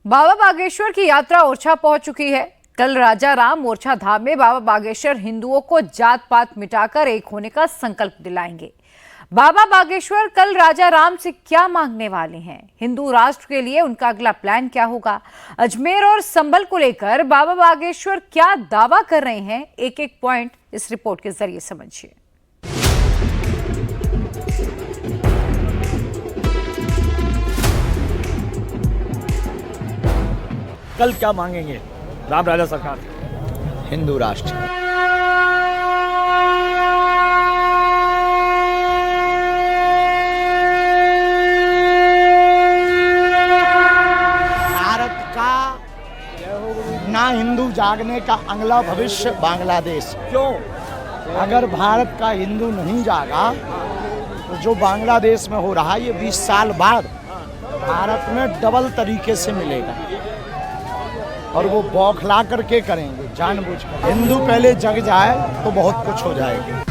बाबा बागेश्वर की यात्रा ओरछा पहुंच चुकी है। कल राजा राम ओरछा धाम में बाबा बागेश्वर हिंदुओं को जात पात मिटाकर एक होने का संकल्प दिलाएंगे। बाबा बागेश्वर कल राजा राम से क्या मांगने वाले हैं, हिंदू राष्ट्र के लिए उनका अगला प्लान क्या होगा, अजमेर और संभल को लेकर बाबा बागेश्वर क्या दावा कर रहे हैं, एक एक पॉइंट इस रिपोर्ट के जरिए समझिए। कल क्या मांगेंगे राम राजा सरकार? हिंदू राष्ट्र। भारत का ना हिंदू जागने का अगला भविष्य बांग्लादेश। क्यों? अगर भारत का हिंदू नहीं जागा तो जो बांग्लादेश में हो रहा है ये 20 साल बाद भारत में डबल तरीके से मिलेगा और वो बौखला करके करेंगे जानबूझकर। हिंदू पहले जग जाए तो बहुत कुछ हो जाएगा।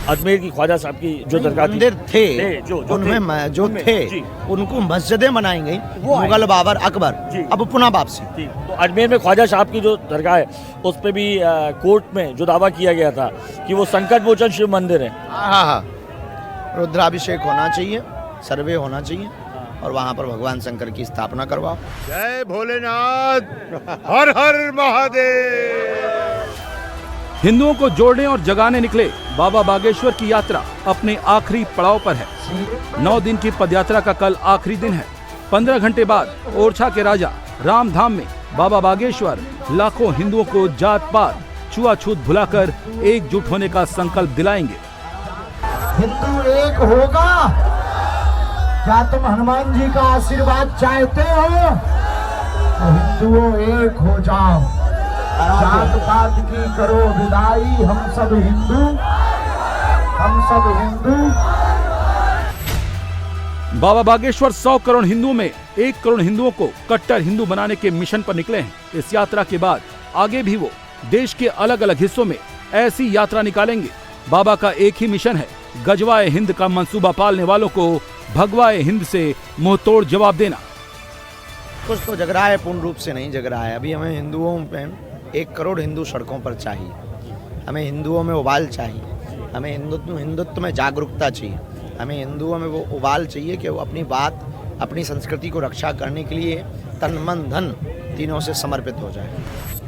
अजमेर की ख्वाजा साहब की जो दरगाह मंदिर थे उनमें जो थे उनको मस्जिदें बनाई गई, मुगल बाबर अकबर, अब पुनः वापसी। तो अजमेर में ख्वाजा साहब की जो दरगाह है उस पे भी कोर्ट में जो दावा किया गया था कि वो संकट मोचन शिव मंदिर है। हाँ, रुद्राभिषेक होना चाहिए, सर्वे होना चाहिए और वहाँ पर भगवान शंकर की स्थापना करवाओ। जय भोलेनाथ, हर हर महादेव। हिंदुओं को जोड़ने और जगाने निकले बाबा बागेश्वर की यात्रा अपने आखिरी पड़ाव पर है। 9 दिन की पदयात्रा का कल आखिरी दिन है। 15 घंटे बाद ओरछा के राजा राम धाम में बाबा बागेश्वर लाखों हिंदुओं को जात पात छुआछूत भुलाकर एकजुट होने का संकल्प दिलाएंगे। हिंदू एक होगा। क्या तुम हनुमान जी का आशीर्वाद चाहते हो? तो हिंदुओं एक हो जाओ, जात पात की करो विदाई, हम सब हिंदू, हम सब हिंदू। बाबा बागेश्वर 100 करोड़ हिंदुओं में 1 करोड़ हिंदुओं को कट्टर हिंदू बनाने के मिशन पर निकले हैं। इस यात्रा के बाद आगे भी वो देश के अलग अलग हिस्सों में ऐसी यात्रा निकालेंगे। बाबा का एक ही मिशन है, गजवाए हिंद का मंसूबा पालने वालों को भगवाए हिंद से मुंहतोड़ जवाब देना। कुछ तो जग रहा है, पूर्ण रूप से नहीं जग रहा है। अभी हमें हिंदुओं में 1 करोड़ हिंदू सड़कों पर चाहिए, हमें हिंदुओं में उबाल चाहिए, हमें हिंदुत्व में जागरूकता चाहिए, हमें हिंदुओं में वो उबाल चाहिए कि वो अपनी बात, अपनी संस्कृति को रक्षा करने के लिए तन मन धन तीनों से समर्पित हो जाए।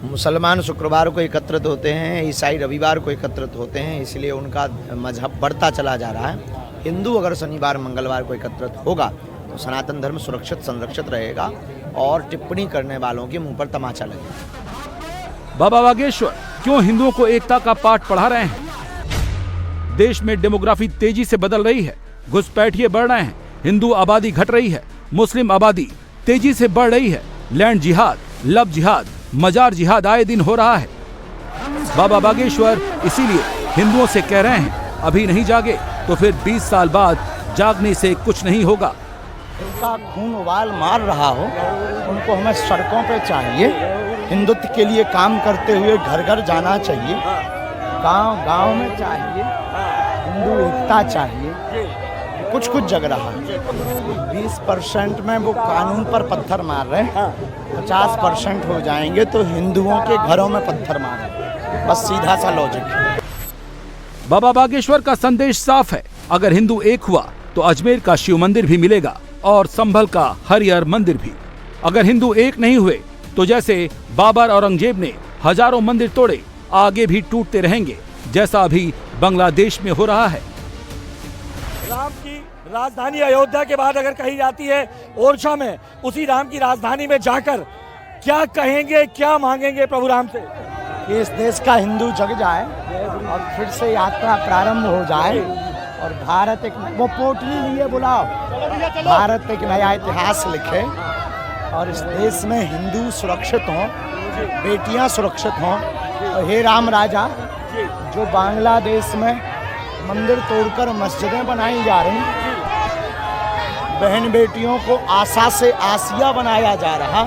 मुसलमान शुक्रवार को एकत्रित होते हैं, ईसाई रविवार को एकत्रित होते हैं, इसलिए उनका मजहब बढ़ता चला जा रहा है। हिंदू अगर शनिवार मंगलवार को एकत्रित होगा तो सनातन धर्म सुरक्षित संरक्षित रहेगा और टिप्पणी करने वालों के मुंह पर तमाचा लगेगा। बाबा बागेश्वर क्यों हिंदुओं को एकता का पाठ पढ़ा रहे हैं? देश में डेमोग्राफी तेजी से बदल रही है, घुसपैठिए बढ़ रहे हैं, हिंदू आबादी घट रही है, मुस्लिम आबादी तेजी से बढ़ रही है, लैंड जिहाद, लव जिहाद, मजार जिहाद आए दिन हो रहा है। बाबा बागेश्वर इसीलिए हिंदुओं से कह रहे हैं, अभी नहीं जागे तो फिर 20 साल बाद जागने से कुछ नहीं होगा। उनका खून उबाल मार रहा हो, उनको हमें सड़कों पे चाहिए, हिंदुत्व के लिए काम करते हुए घर घर जाना चाहिए, गांव गांव में चाहिए, हिंदू एकता चाहिए। कुछ कुछ जग रहा है। 20% में वो कानून पर पत्थर मार रहे हैं, 50% हो जाएंगे तो हिंदुओं के घरों में पत्थर मारेंगे। बस सीधा सा लॉजिक है। बाबा बागेश्वर का संदेश साफ है, अगर हिंदू एक हुआ तो अजमेर का शिव मंदिर भी मिलेगा और संभल का हरिहर मंदिर भी। अगर हिंदू एक नहीं हुए तो जैसे बाबर औरंगजेब ने हजारों मंदिर तोड़े, आगे भी टूटते रहेंगे, जैसा अभी बांग्लादेश में हो रहा है। राम की राजधानी अयोध्या के बाद अगर कही जाती है ओरछा में, उसी राम की राजधानी में जाकर क्या कहेंगे, क्या मांगेंगे प्रभु राम से? कि इस देश का हिंदू जग जाए और फिर से यात्रा प्रारंभ हो जाए और भारत एक, वो पोटली लिए बुलाओ, भारत एक नया इतिहास लिखे और इस देश में हिंदू सुरक्षित हों, बेटियां सुरक्षित हों। और हे राम राजा, जो बांग्लादेश में मंदिर तोड़कर मस्जिदें बनाई जा रही, बहन बेटियों को आशा से आसिया बनाया जा रहा,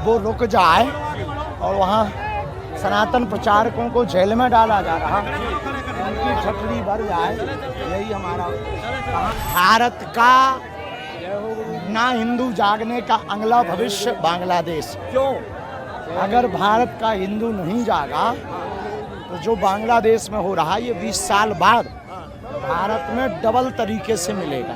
वो रुक जाए और वहाँ सनातन प्रचारकों को जेल में डाला जा रहा, उनकी छतरी भर जाए, यही हमारा भारत का ना हिंदू जागने का अगला भविष्य बांग्लादेश। क्यों? अगर भारत का हिंदू नहीं जागा तो जो बांग्लादेश में हो रहा है ये 20 साल बाद भारत में डबल तरीके से मिलेगा,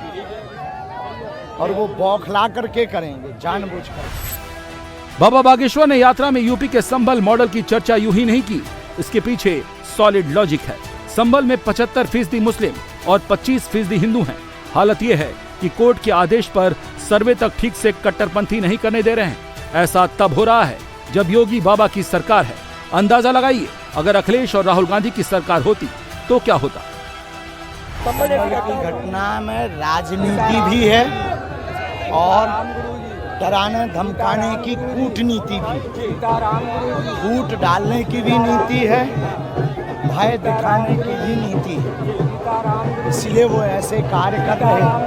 और वो बौखला करके करेंगे, जानबूझकर। बाबा बागेश्वर ने यात्रा में यूपी के संभल मॉडल की चर्चा यूं ही नहीं की, इसके पीछे सॉलिड लॉजिक है। संभल में 75% मुस्लिम और 25% हिंदू हैं। हालत यह है कि कोर्ट के आदेश पर सर्वे तक ठीक से कट्टरपंथी नहीं करने दे रहे हैं। ऐसा तब हो रहा है जब योगी बाबा की सरकार है। अंदाजा लगाइए, अगर अखिलेश और राहुल गांधी की सरकार होती तो क्या होता। संभल की घटना में राजनीति भी है और डराने धमकाने की कूटनीति भी, फूट डालने की भी नीति है, भय दिखाने की भी नीति है। इसलिए वो ऐसे कार्य कर रहे हैं,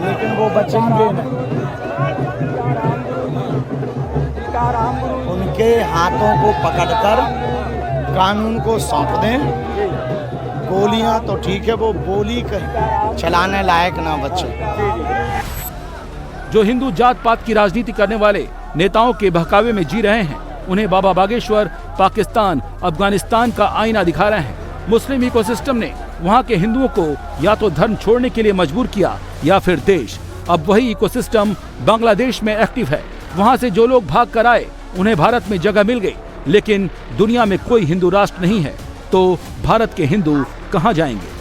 लेकिन वो बचेंगे नहीं। उनके हाथों को पकड़कर कानून को सौंप दें। गोलियां तो ठीक है, वो गोली चलाने लायक ना बचे। जो हिंदू जात पात की राजनीति करने वाले नेताओं के बहकावे में जी रहे हैं, उन्हें बाबा बागेश्वर पाकिस्तान, अफगानिस्तान का आईना दिखा रहे हैं। मुस्लिम इकोसिस्टम ने वहां के हिंदुओं को या तो धर्म छोड़ने के लिए मजबूर किया या फिर देश। अब वही इकोसिस्टम बांग्लादेश में एक्टिव है। वहां से जो लोग भाग कर आए उन्हें भारत में जगह मिल गई, लेकिन दुनिया में कोई हिंदू राष्ट्र नहीं है, तो भारत के हिंदू कहां जाएंगे।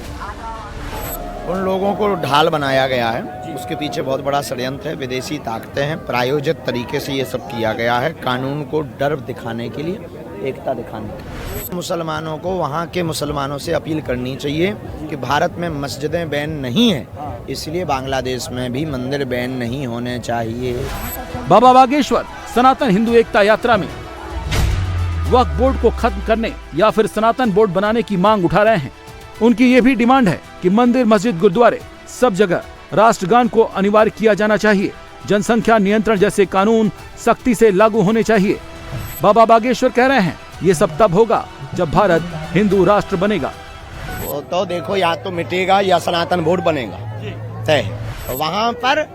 उन लोगों को ढाल बनाया गया है, उसके पीछे बहुत बड़ा षड्यंत्र है, विदेशी ताकतें हैं, प्रायोजित तरीके से ये सब किया गया है, कानून को डर दिखाने के लिए, एकता दिखाने के लिए। मुसलमानों को वहाँ के मुसलमानों से अपील करनी चाहिए कि भारत में मस्जिदें बैन नहीं है, इसलिए बांग्लादेश में भी मंदिर बैन नहीं होने चाहिए। बाबा बागेश्वर सनातन हिंदू एकता यात्रा में वक्फ बोर्ड को खत्म करने या फिर सनातन बोर्ड बनाने की मांग उठा रहे हैं। उनकी ये भी डिमांड है कि मंदिर, मस्जिद, गुरुद्वारे सब जगह राष्ट्रगान को अनिवार्य किया जाना चाहिए। जनसंख्या नियंत्रण जैसे कानून सख्ती से लागू होने चाहिए। बाबा बागेश्वर कह रहे हैं ये सब तब होगा जब भारत हिंदू राष्ट्र बनेगा। वो तो देखो, या तो मिटेगा या सनातन बोर्ड बनेगा तय। वहाँ पर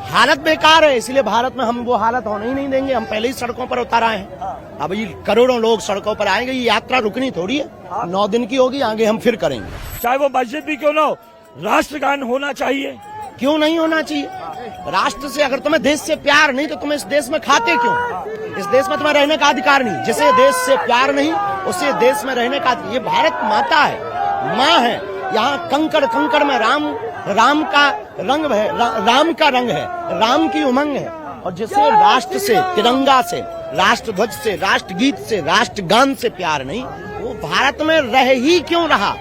हालत बेकार है, इसलिए भारत में हम वो हालत होने ही नहीं देंगे। हम पहले ही सड़कों पर उतर आए हैं, अब ये करोड़ों लोग सड़कों पर आएंगे। ये यात्रा रुकनी थोड़ी है, 9 दिन की होगी, आगे हम फिर करेंगे। चाहे वो मस्जिद भी क्यों ना हो, राष्ट्रगान होना चाहिए। क्यों नहीं होना चाहिए? राष्ट्र से अगर तुम्हें देश से प्यार नहीं तो तुम इस देश में खाते क्यों? इस देश में तुम्हें रहने का अधिकार नहीं। जिसे देश से प्यार नहीं उसे देश में रहने का, ये भारत माता है, माँ है। यहाँ कंकड़ कंकड़ में राम का रंग है, राम का रंग है, राम की उमंग है। और जिसे राष्ट्र से, तिरंगा से, राष्ट्र ध्वज से, राष्ट्रगीत से, राष्ट्रगान से प्यार नहीं, वो भारत में रह ही क्यों रहा?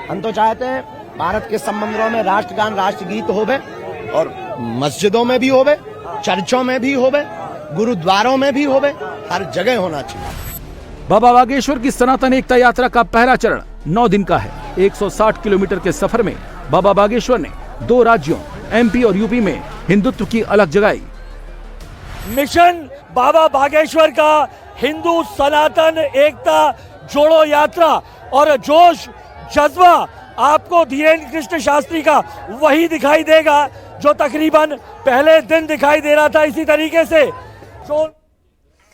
हम तो चाहते हैं भारत के संबंधों में राष्ट्रगान, राष्ट्रगीत होवे, और मस्जिदों में भी होवे, चर्चों में भी होवे, गुरुद्वारों में भी होवे, हर जगह होना चाहिए। बाबा बागेश्वर की सनातन एकता यात्रा का पहला चरण 9 दिन का है। 160 किलोमीटर के सफर में बाबा बागेश्वर ने 2 राज्यों MP और UP में हिंदुत्व की अलग जगाई। मिशन बाबा बागेश्वर का हिंदू सनातन एकता जोड़ो यात्रा, और जोश जज्बा आपको धीरेन्द्र कृष्ण शास्त्री का वही दिखाई देगा जो तकरीबन पहले दिन दिखाई दे रहा था। इसी तरीके से जो